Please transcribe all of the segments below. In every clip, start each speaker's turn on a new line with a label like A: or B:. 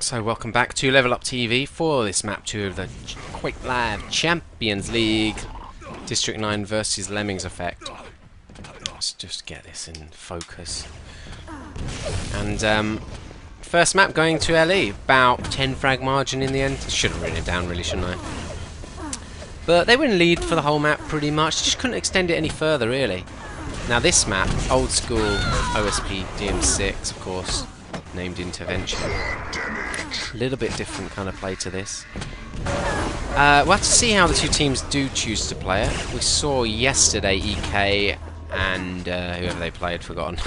A: So welcome back to Level Up TV for this map 2 of the Quick Live Champions League District 9 versus Lemmings Effect. Let's just get this in focus. And first map going to LE, about 10 frag margin in the end. Should have written it down really, shouldn't I? But they were in lead for the whole map pretty much, just couldn't extend it any further really. Now this map, old school OSP DM6 of course, named Intervention. A little bit different kind of play to this. We'll have to see how the two teams do choose to play it. We saw yesterday EK and whoever they played, forgotten,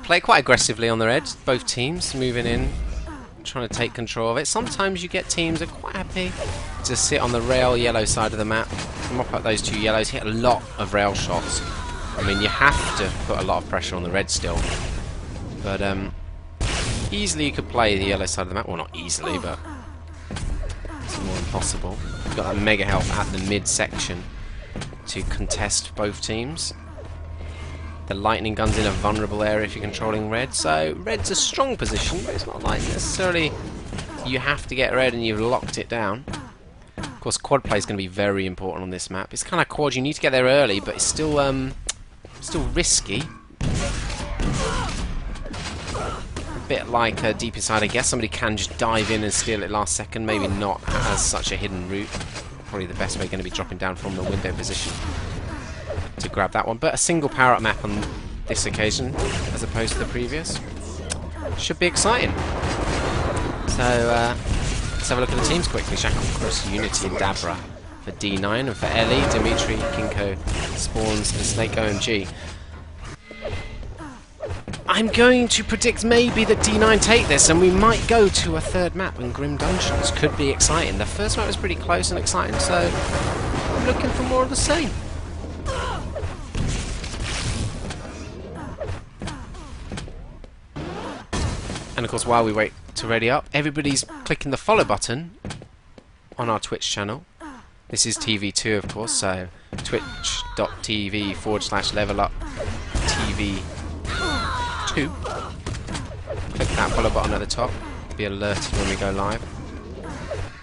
A: play quite aggressively on their edge. Both teams moving in, trying to take control of it. Sometimes you get teams that are quite happy to sit on the rail yellow side of the map, mop up those two yellows, hit a lot of rail shots. I mean, you have to put a lot of pressure on the red still. But easily you could play the yellow side of the map. Well, not easily, but it's more impossible. You've got that mega health at the mid section to contest both teams. The lightning gun's in a vulnerable area if you're controlling red, so red's a strong position, but it's not like necessarily you have to get red and you've locked it down. Of course, quad play is going to be very important on this map. It's kind of quad, you need to get there early, but it's still risky. A bit like deep inside, I guess. Somebody can just dive in and steal it last second. Maybe not as such a hidden route. Probably the best way going to be dropping down from the window position to grab that one. But a single power-up map on this occasion, as opposed to the previous. Should be exciting. So let's have a look at the teams quickly. Shackle, Cross, Unity, and Dabra for D9, and for LE, Dimitri, Kinko, Spawns, and Snake OMG. I'm going to predict maybe that D9 take this, and we might go to a third map in Grim Dungeons. Could be exciting. The first map was pretty close and exciting, so I'm looking for more of the same. And of course, while we wait to ready up, everybody's clicking the follow button on our Twitch channel. This is TV2, of course, so twitch.tv/leveluptv2. Click that follow button at the top, be alerted when we go live.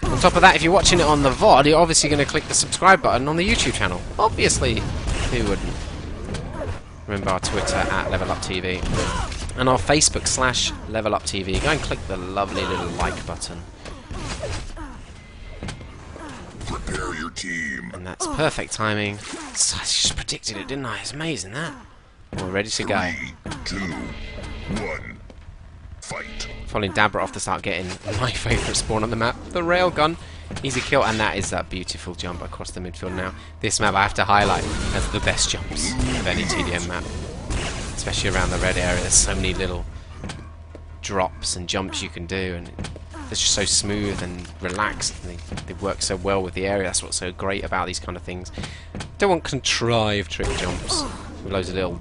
A: On top of that, if you're watching it on the VOD, you're obviously going to click the subscribe button on the YouTube channel. Obviously, who wouldn't? Remember our Twitter at LevelUpTV. And our Facebook /LevelUpTV. Go and click the lovely little like button.
B: Prepare your team.
A: And that's perfect timing. So I just predicted it, didn't I? It's amazing, that. We're ready to go.
B: 3, 2, 1, fight.
A: Following Dabra off to start getting my favourite spawn on the map, the railgun. Easy kill, and that is that beautiful jump across the midfield now. This map I have to highlight as the best jumps of any TDM map. Especially around the red area, there's so many little drops and jumps you can do, and they're just so smooth and relaxed, and they work so well with the area. That's what's so great about these kind of things. Don't want contrived trick jumps with loads of little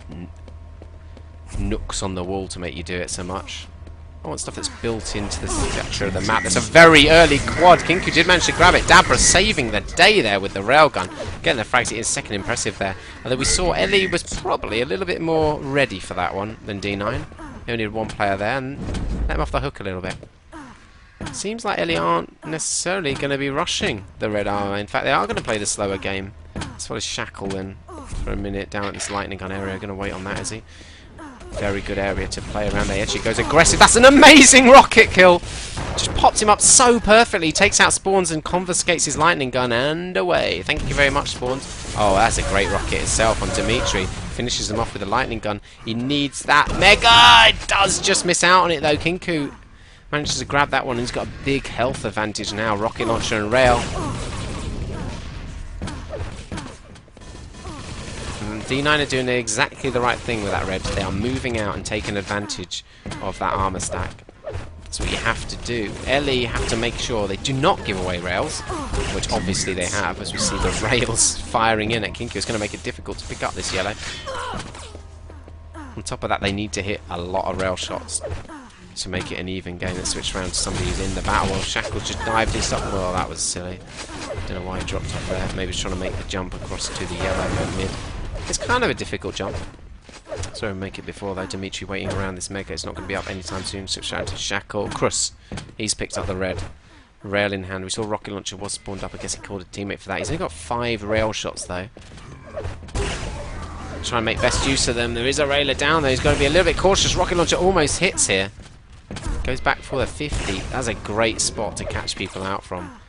A: nooks on the wall to make you do it so much. I want stuff that's built into the structure of the map. That's a very early quad. Kinku did manage to grab it. Dabra saving the day there with the railgun. Getting the frags in second, impressive there. Although we saw LE was probably a little bit more ready for that one than D9. He only had one player there and let him off the hook a little bit. Seems like LE aren't necessarily going to be rushing the red armor. In fact, they are going to play the slower game. As well as Shackle then for a minute down at this lightning gun area. Going to wait on that, is he? Very good area to play around there. Actually goes aggressive. That's an amazing rocket kill. Just popped him up so perfectly. Takes out Spawns and confiscates his lightning gun and away. Thank you very much, Spawns. Oh, that's a great rocket itself on Dimitri. Finishes him off with a lightning gun. He needs that mega. It does just miss out on it though. Kinku manages to grab that one. He's got a big health advantage now. Rocket launcher and rail. D9 are doing exactly the right thing with that red. They are moving out and taking advantage of that armor stack. That's what you have to do. LE have to make sure they do not give away rails, which obviously they have, as we see the rails firing in at Kinku. It's going to make it difficult to pick up this yellow. On top of that, they need to hit a lot of rail shots to make it an even game. Let's switch around to somebody who's in the battle. Well, Shackle just dived his up. Well, that was silly. Don't know why he dropped off there. Maybe he's trying to make the jump across to the yellow at mid. It's kind of a difficult jump. Sorry, make it before though. Dimitri waiting around this mega. It's not going to be up anytime soon. So shout out to Shackle. Krus. He's picked up the red. Rail in hand. We saw Rocket Launcher was spawned up. I guess he called a teammate for that. He's only got 5 rail shots though. Try and make best use of them. There is a railer down though. He's got to be a little bit cautious. Rocket Launcher almost hits here. Goes back for the 50. That's a great spot to catch people out from.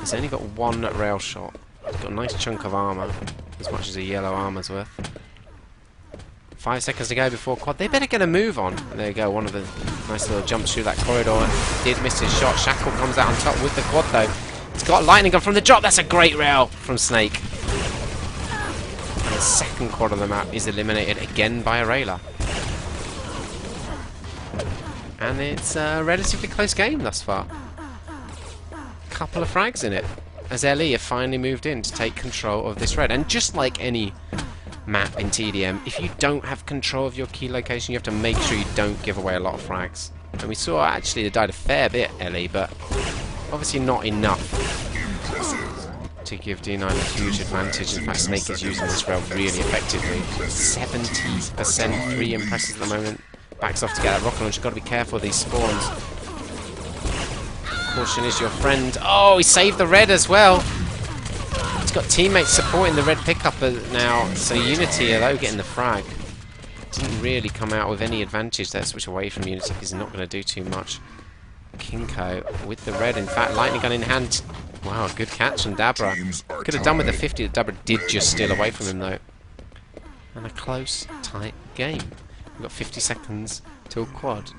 A: He's only got 1 rail shot. He's got a nice chunk of armour. As much as a yellow armour's worth. 5 seconds to go before quad. They better get a move on. And there you go. One of the nice little jumps through that corridor. Did miss his shot. Shackle comes out on top with the quad though. He's got a lightning gun from the drop. That's a great rail from Snake. And the second quad on the map is eliminated again by a railer. And it's a relatively close game thus far. Couple of frags in it. As LE have finally moved in to take control of this red. And just like any map in TDM, if you don't have control of your key location, you have to make sure you don't give away a lot of frags. And we saw actually they died a fair bit, LE, but obviously not enough to give D9 a huge advantage. In fact, Snake is using this rail really effectively. 70% 3 impresses at the moment. Backs off to get that rocket launch. You've got to be careful of these spawns. Caution is your friend. Oh, he saved the red as well. He's got teammates supporting the red pickup now. So Unity, although getting the frag, didn't really come out with any advantage there. Switch away from Unity because he's not going to do too much. Kinko with the red. In fact, lightning gun in hand. Wow, good catch from Dabra. Could have done with the 50 that Dabra did just steal away from him though. And a close, tight game. We've got 50 seconds till quad.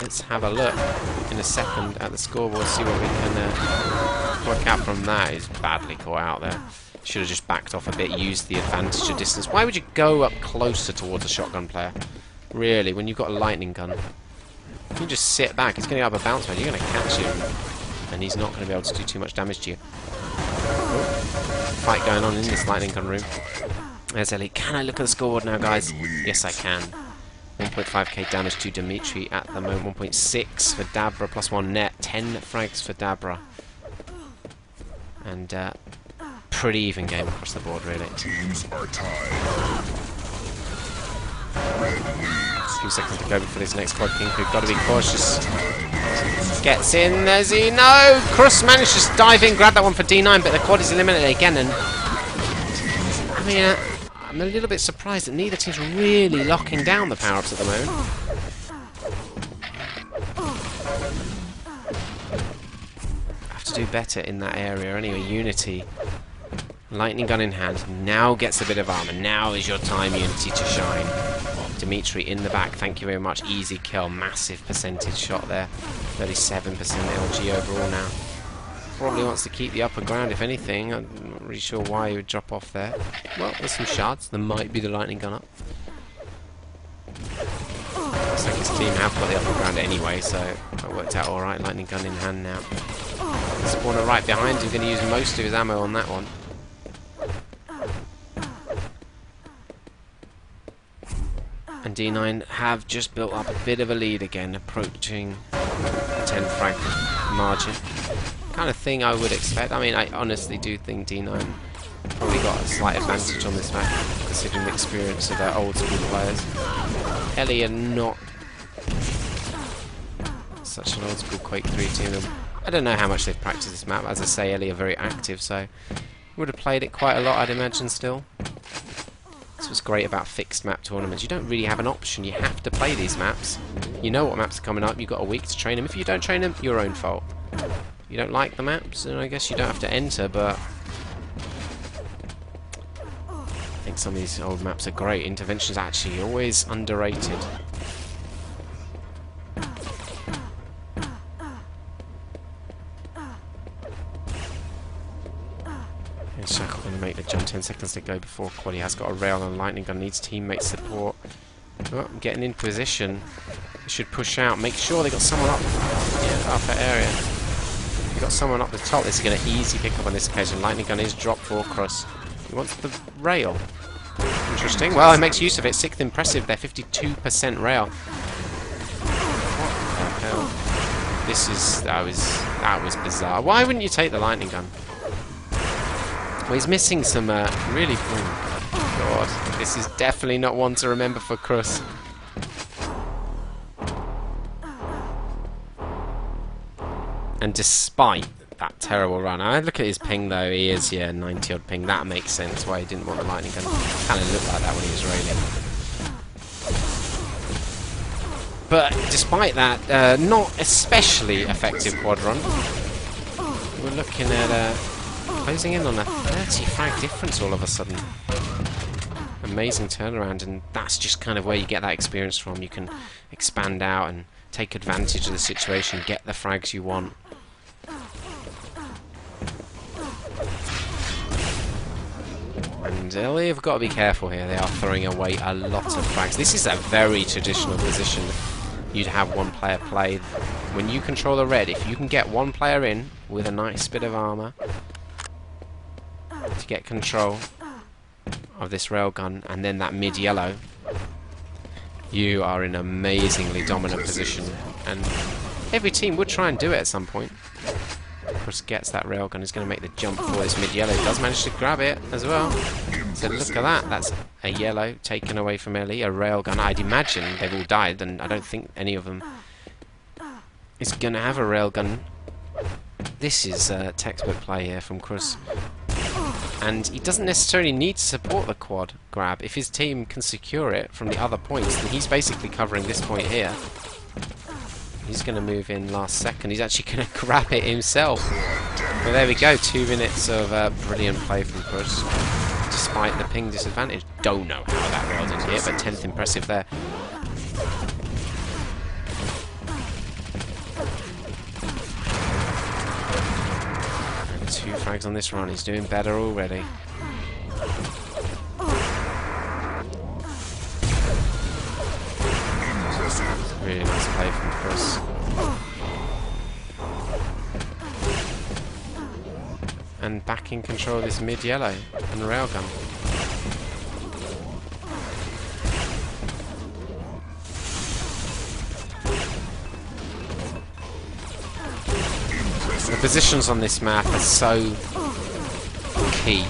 A: Let's have a look in a second at the scoreboard, see what we can work out from that. Is badly caught out there. Should have just backed off a bit, used the advantage of distance. Why would you go up closer towards a shotgun player? Really, when you've got a lightning gun. You can just sit back. He's going to have a bounce pad. You're going to catch him. And he's not going to be able to do too much damage to you. Oh, fight going on in this lightning gun room. There's Ellie. Can I look at the scoreboard now, guys? Yes, I can. 1.5k damage to Dimitri at the moment. 1.6 for Dabra, +1 net. 10 frags for Dabra. And pretty even game across the board, really.
B: Teams are tied.
A: A few seconds to go before this next quad. King, we've got to be cautious. Gets in, there's he. No! Krus managed to dive in, grab that one for D9, but the quad is eliminated again. And I mean, I'm a little bit surprised that neither team's really locking down the power-ups at the moment. Have to do better in that area. Anyway, Unity, lightning gun in hand, now gets a bit of armor. Now is your time, Unity, to shine. Dimitri in the back, thank you very much. Easy kill, massive percentage shot there. 37% LG overall now. Probably wants to keep the upper ground, if anything. I'm not really sure why he would drop off there. Well, there's some shards. There might be the lightning gun up. Looks like his team have got the upper ground anyway, so that worked out alright. Lightning gun in hand now. Spawner right behind him, going to use most of his ammo on that one. And D9 have just built up a bit of a lead again, approaching the 10 frag margin. Kind of thing I would expect. I mean, I honestly do think D9 probably got a slight advantage on this map, considering the experience of their old school players. Ellie are not such an old school Quake 3 team. I don't know how much they've practiced this map. As I say, Ellie are very active, so would have played it quite a lot, I'd imagine, still. That's what's great about fixed map tournaments. You don't really have an option. You have to play these maps. You know what maps are coming up. You've got a week to train them. If you don't train them, your own fault. You don't like the maps, then I guess you don't have to enter, but I think some of these old maps are great. Intervention's actually always underrated. Shackle going to make the jump. 10 seconds to go before quad. He has got a rail and lightning gun. Needs teammate support. Oh, getting in position. They should push out. Make sure they got someone up. Yeah, upper area. If you got someone up the top, this is going to easy pick up on this occasion. Lightning gun is dropped for Krus. He wants the rail. Interesting. Well, he makes use of it. 6th impressive there. 52% rail. What the hell? This is that was bizarre. Why wouldn't you take the lightning gun? Well, he's missing some really god. This is definitely not one to remember for Krus. And despite that terrible run, I look at his ping though, he is, 90 odd ping. That makes sense why he didn't want the lightning gun. Kind of looked like that when he was railing. But despite that, not especially effective quad run. We're looking at closing in on a 30 frag difference all of a sudden. Amazing turnaround, and that's just kind of where you get that experience from. You can expand out and take advantage of the situation, get the frags you want. And they've got to be careful here. They are throwing away a lot of frags. This is a very traditional position you'd have one player play. When you control the red, if you can get one player in with a nice bit of armor to get control of this railgun, and then that mid-yellow, you are in an amazingly dominant position. And every team would try and do it at some point. Of course, gets that railgun, is going to make the jump for this mid-yellow. Does manage to grab it as well. So look at that. That's a yellow taken away from Ellie. A railgun. I'd imagine they've all died, and I don't think any of them is going to have a railgun. This is textbook play here from Krus. And he doesn't necessarily need to support the quad grab. If his team can secure it from the other points, then he's basically covering this point here. He's going to move in last second. He's actually going to grab it himself. Well, there we go. 2 minutes of brilliant play from Krus, despite the ping disadvantage. Don't know how that railed in here, but 10th impressive there. And 2 frags on this run. He's doing better already. Really nice play from Krus. And back in control of this mid-yellow and railgun. The positions on this map are so key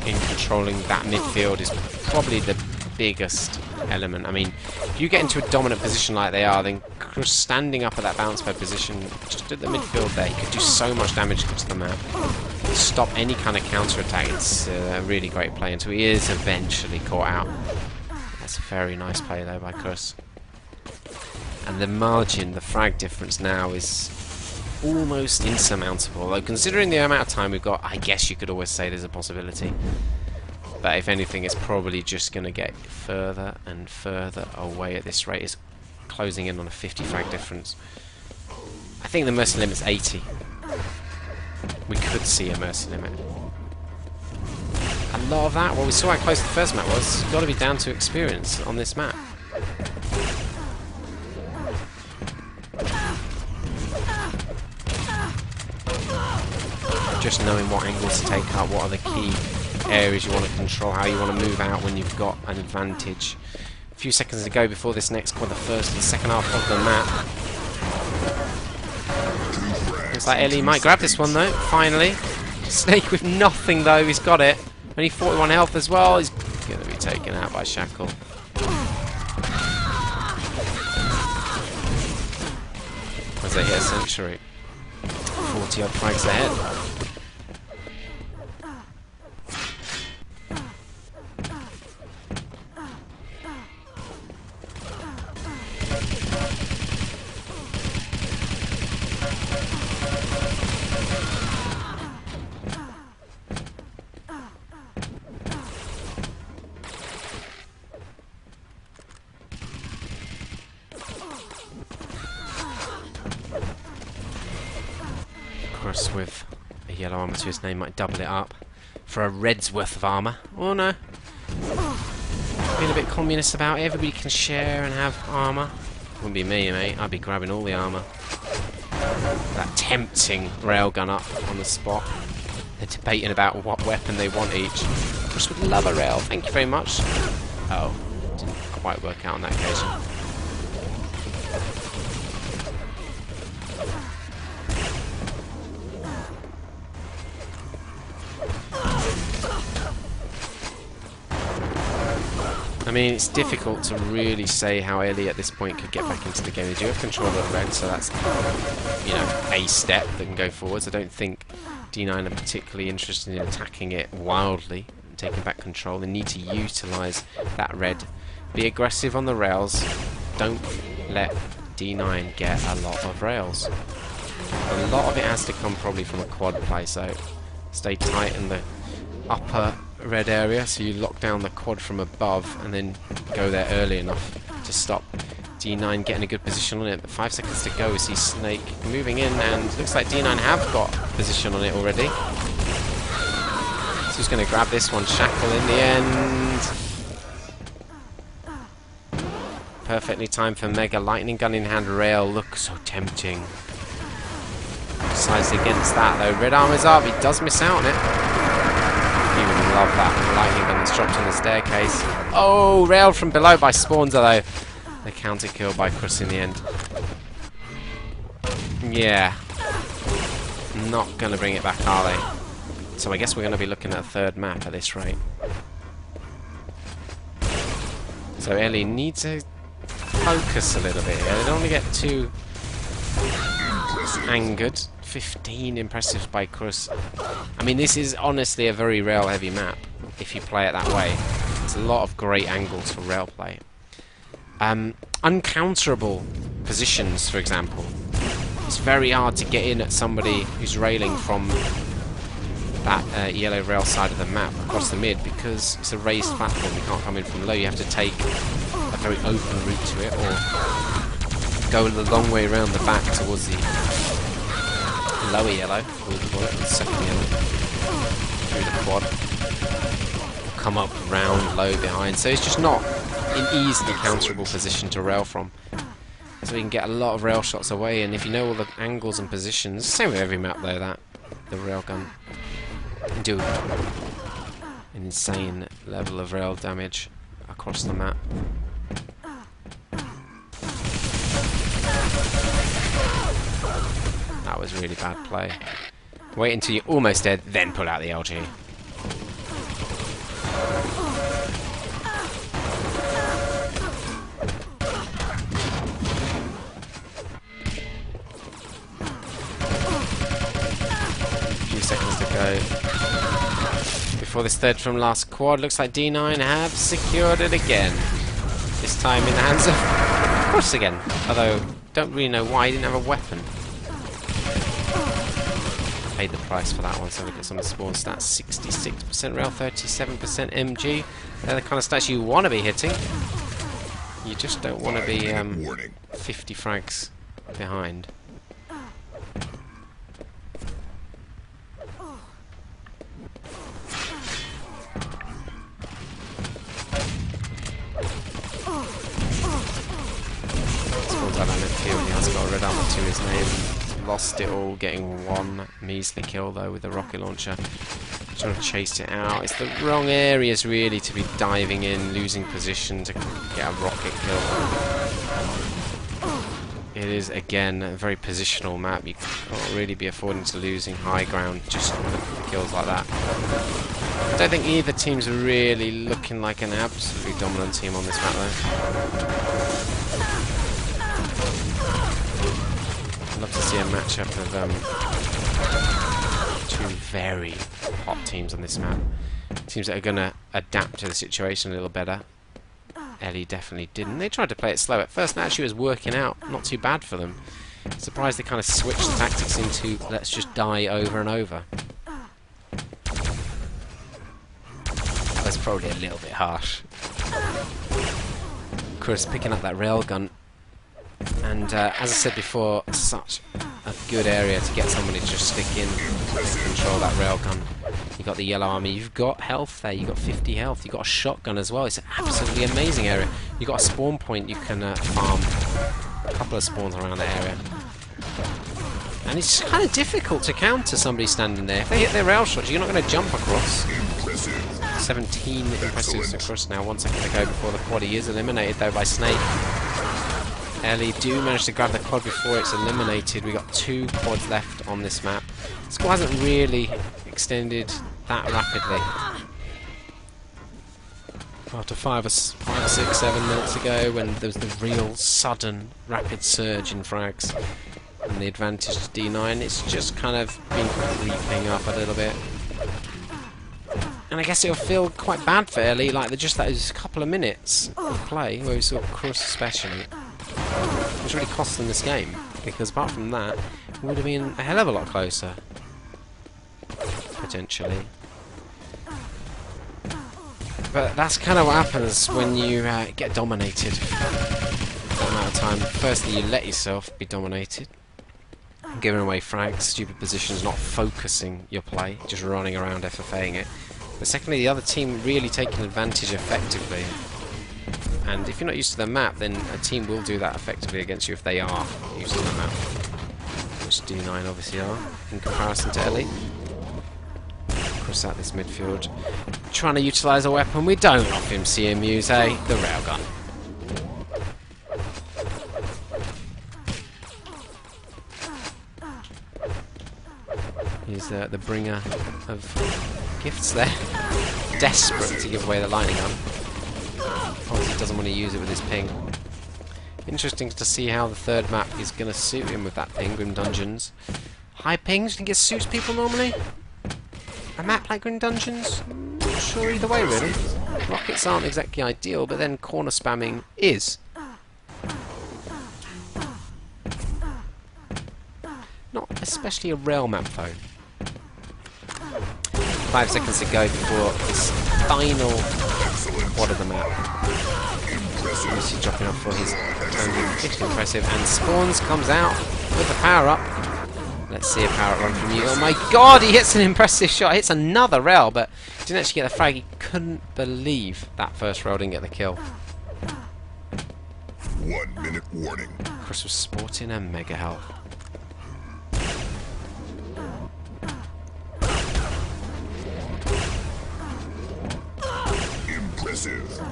A: in controlling that midfield. Is probably the biggest element. I mean, if you get into a dominant position like they are, then Krus standing up at that bounce pad position, just at the midfield there, he could do so much damage to the map. Stop any kind of counter attack. It's a really great play until he is eventually caught out. That's a very nice play though by Krus. And the margin, the frag difference now is almost insurmountable. Although considering the amount of time we've got, I guess you could always say there's a possibility. But if anything, it's probably just going to get further and further away at this rate. It's closing in on a 50 frag difference. I think the mercy limit's 80. We could see a mercy limit. A lot of that, what we saw how close the first map was, got to be down to experience on this map. Just knowing what angles to take up, what are the key areas you want to control, how you want to move out when you've got an advantage. A few seconds to go before this next quad, the first and second half of the map. Looks like Ellie might grab this one though, finally. Snake with nothing though, he's got it. Only 41 health as well, he's going to be taken out by Shackle. As they hit a century. 40 odd frags ahead. With a yellow armour to his name might double it up for a red's worth of armour. Oh no, being a bit communist about it. Everybody can share and have armour. Wouldn't be me, mate. I'd be grabbing all the armour. That tempting railgun up on the spot. They're debating about what weapon they want each. Just would love a rail. Thank you very much. Oh, didn't quite work out on that occasion. mean, it's difficult to really say how Ellie at this point could get back into the game. They do have control of red, so that's, you know, a step that can go forwards. I don't think D9 are particularly interested in attacking it wildly and taking back control. They need to utilise that red. Be aggressive on the rails. Don't let D9 get a lot of rails. A lot of it has to come probably from a quad play, so stay tight in the upper red area, so you lock down the quad from above and then go there early enough to stop D9 getting a good position on it. But 5 seconds to go. We see Snake moving in, and looks like D9 have got position on it already. So he's going to grab this one. Shackle in the end. Perfectly timed for Mega. Lightning gun in hand. Rail looks so tempting. Decides against that though. Red armor's up. He does miss out on it. He would love that lightning gun that's dropped on the staircase. Oh, railed from below by Spawns though. The counter kill by Chris in the end. Yeah. Not going to bring it back, are they? So I guess we're going to be looking at a third map at this rate. So Ellie needs to focus a little bit here. They don't want to get too angered. 15 impressives by Chris. I mean, this is honestly a very rail heavy map if you play it that way. It's a lot of great angles for rail play. Uncounterable positions, for example. It's very hard to get in at somebody who's railing from that yellow rail side of the map across the mid, because it's a raised platform. You can't come in from low. You have to take a very open route to it, or go the long way around the back towards the lower yellow, we'll call it, the second yellow, through the quad. Come up round low behind, so it's just not an easily counterable position to rail from. So we can get a lot of rail shots away, and if you know all the angles and positions, same with every map though, that the railgun can do an insane level of rail damage across the map. That was really bad play. Wait until you're almost dead, then pull out the LG. Few seconds to go before this third from last quad. Looks like D9 have secured it again. This time in the hands of Chris again. Although, don't really know why he didn't have a weapon. Paid the price for that one, so look at some of the spawn stats. 66% rail, 37% MG. They're the kind of stats you want to be hitting. You just don't want to be 50 frags behind. Spawns out on midfield, he has got a red armor to his name. Lost it all, getting one measly kill though with the rocket launcher. Trying to chase it out. It's the wrong areas really to be diving in, losing position to get a rocket kill. It is again a very positional map. You can't really be affording to losing high ground just with kills like that. I don't think either team's really looking like an absolutely dominant team on this map though. I'd love to see a matchup of two very hot teams on this map. Teams that are going to adapt to the situation a little better. Ellie definitely didn't. They tried to play it slow at first, and actually it was working out not too bad for them. Surprised they kind of switched the tactics into let's just die over and over. That's probably a little bit harsh. Chris picking up that railgun. And as I said before, such a good area to get somebody to just stick in and control that railgun. You've got the yellow army, you've got health there, you've got 50 health, you've got a shotgun as well. It's an absolutely amazing area. You've got a spawn point you can farm a couple of spawns around the area. And it's kind of difficult to counter somebody standing there. If they hit their rail shots, you're not going to jump across. 17 impressives across now, 1 second to go before the quad. He is eliminated though by Snake. Ellie do manage to grab the quad before it's eliminated. We've got 2 quads left on this map. The score hasn't really extended that rapidly. After five 6-7 minutes ago when there was the real sudden rapid surge in frags and the advantage to D9. It's just kind of been creeping up a little bit. And I guess it'll feel quite bad for Ellie, like just those couple of minutes of play, where we saw Cruz especially, which really cost them this game, because apart from that, it would have been a hell of a lot closer, potentially. But that's kind of what happens when you get dominated for that amount of time. Firstly, you let yourself be dominated, giving away frags, stupid positions, not focusing your play, just running around FFAing it. But secondly, the other team really taking advantage effectively. And if you're not used to the map, then a team will do that effectively against you if they are used to the map. Which D9 obviously are, in comparison to Ellie. Cross out this midfield. Trying to utilise a weapon we don't often see him use, eh? The railgun. He's the bringer of gifts there. Desperate to give away the lightning gun. Obviously doesn't want to use it with his ping. Interesting to see how the third map is going to suit him with that ping, Grim Dungeons. High pings, do you think it suits people normally? A map like Grim Dungeons? Not sure either way really. Rockets aren't exactly ideal, but then corner spamming is. Not especially a rail map though. 5 seconds to go before this final quad of the map. Lucy dropping off for his turn, particularly impressive, and Spawns comes out with the power up. Let's see a power up run from you. Oh my god, he hits an impressive shot, hits another rail, but didn't actually get the frag. He couldn't believe that first rail didn't get the kill.
B: 1 minute warning.
A: Chris was sporting a mega health.
B: Impressive.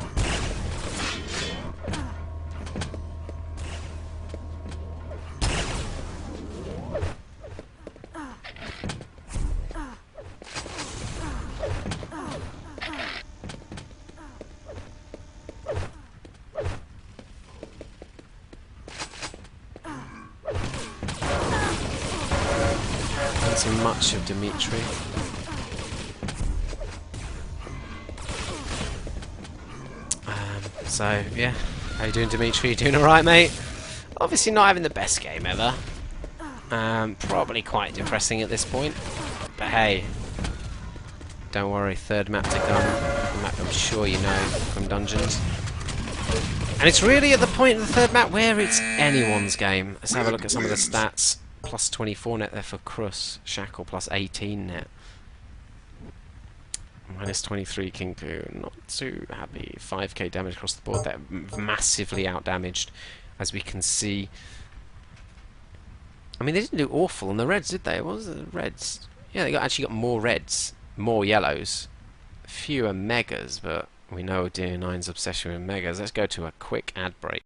A: So much of Dimitri. So yeah, how you doing, Dimitri? You doing alright, mate? Obviously not having the best game ever. Probably quite depressing at this point. But hey, don't worry, third map to come. A map I'm sure you know from Dungeons. And it's really at the point of the third map where it's anyone's game. Let's have a look at some of the stats. Plus 24 net there for Crus. Shackle plus 18 net. Minus 23 Kinku. Not too happy. 5k damage across the board. They're massively out-damaged, as we can see. I mean, they didn't do awful on the reds, did they? What was the reds? Yeah, they actually got more reds, more yellows, fewer megas, but we know D9's obsession with megas. Let's go to a quick ad break.